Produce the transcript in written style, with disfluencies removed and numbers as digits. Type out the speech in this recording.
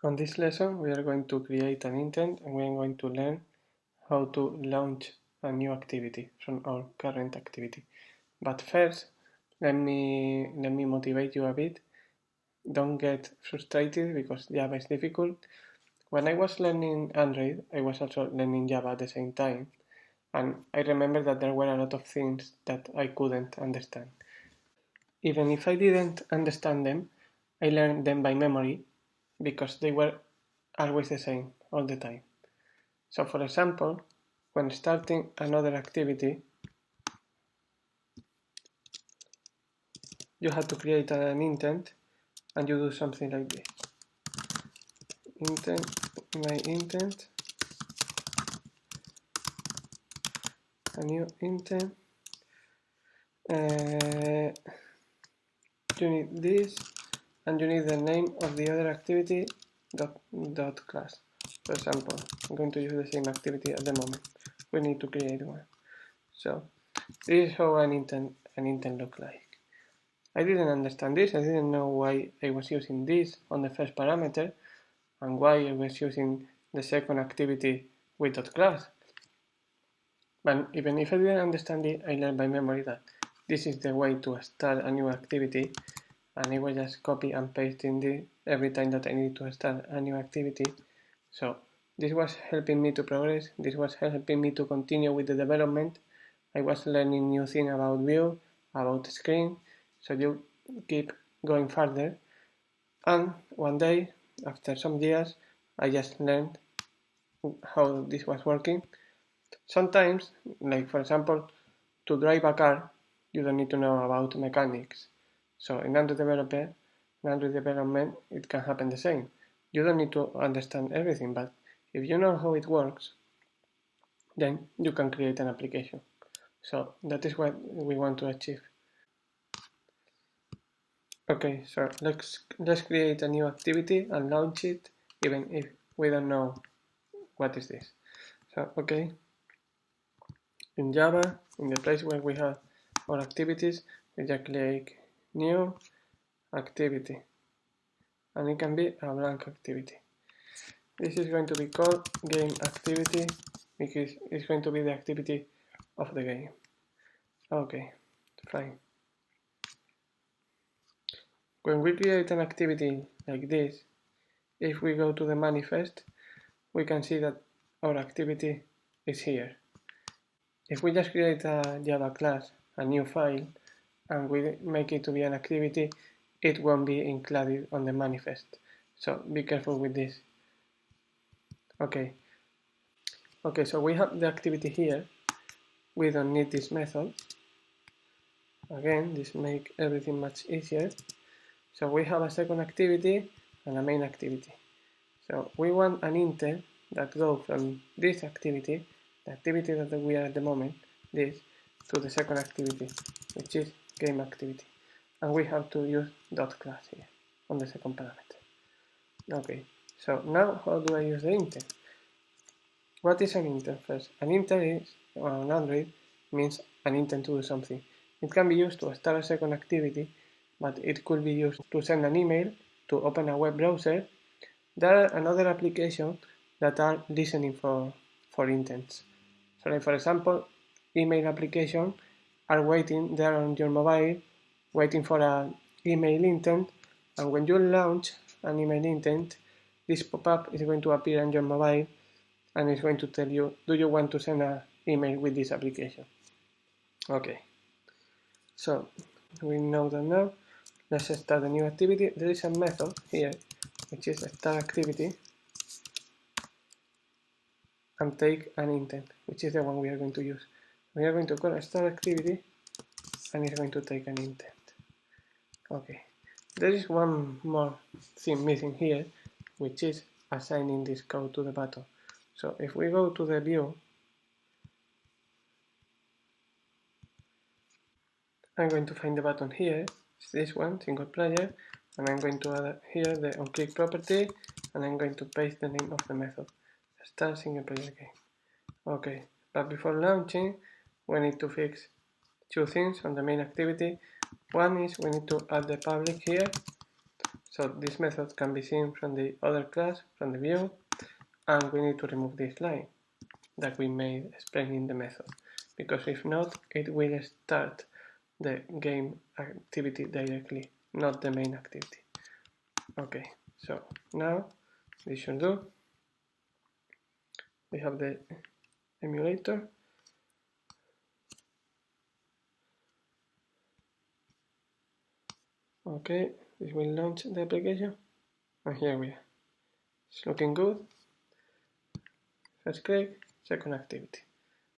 On this lesson, we are going to create an intent and we are going to learn how to launch a new activity from our current activity. But first, let me motivate you a bit. Don't get frustrated because Java is difficult. When I was learning Android, I was also learning Java at the same time. And I remember that there were a lot of things that I couldn't understand. Even if I didn't understand them, I learned them by memory because they were always the same all the time. So for example, when starting another activity, you have to create an intent and you do something like this. My intent, a new intent, you need this, and you need the name of the other activity dot class. For example, I'm going to use the same activity at the moment. We need to create one. So this is how an intent looks like. I didn't understand this. I didn't know why I was using this on the first parameter and why I was using the second activity with dot class. But even if I didn't understand it, I learned by memory that this is the way to start a new activity, and I was just copy and pasting this every time that I need to start a new activity. So this was helping me to progress. This was helping me to continue with the development. I was learning new things about view, about screen, so you keep going further. And one day, after some years, I just learned how this was working. Sometimes, like for example, to drive a car, you don't need to know about mechanics. So in Android development, it can happen the same. You don't need to understand everything, but if you know how it works, then you can create an application. So that is what we want to achieve. Okay, so let's create a new activity and launch it, even if we don't know what is this. So okay, in Java, in the place where we have our activities, we just click new activity, and it can be a blank activity. This is going to be called game activity because it's going to be the activity of the game. Okay, fine. When we create an activity like this, if we go to the manifest, we can see that our activity is here. If we just create a Java class, a new file, and we make it to be an activity, it won't be included on the manifest. So be careful with this. Okay, so we have the activity here. We don't need this method. Again, this makes everything much easier. So we have a second activity and a main activity. So we want an intent that goes from this activity, the activity that we are at the moment, this, to the second activity, which is game activity. And we have to use dot class here on the second parameter. Okay, so now how do I use the intent? What is an intent first? An intent is, on Android, means an intent to do something. It can be used to start a second activity, but it could be used to send an email, to open a web browser. There are another applications that are listening for intents. So like for example, email applications are waiting there on your mobile, waiting for an email intent, and when you launch an email intent, this pop-up is going to appear on your mobile and it's going to tell you, do you want to send an email with this application? Okay, so we know that now. Let's start a new activity. There is a method here, which is start activity, and take an intent, which is the one we are going to use. We are going to call a start activity, and it's going to take an intent. Okay, there is one more thing missing here, which is assigning this code to the button. So if we go to the view, I'm going to find the button here. It's this one, single player, and I'm going to add here the onClick property, and I'm going to paste the name of the method, start single player game. Okay, but before launching, we need to fix two things on the main activity. One is we need to add the public here. So this method can be seen from the other class, from the view, and we need to remove this line that we made explaining the method, because if not, it will start the game activity directly, not the main activity. Okay, so now this should do. We have the emulator. Okay, this will launch the application, and here we are. It's looking good. First click, second activity.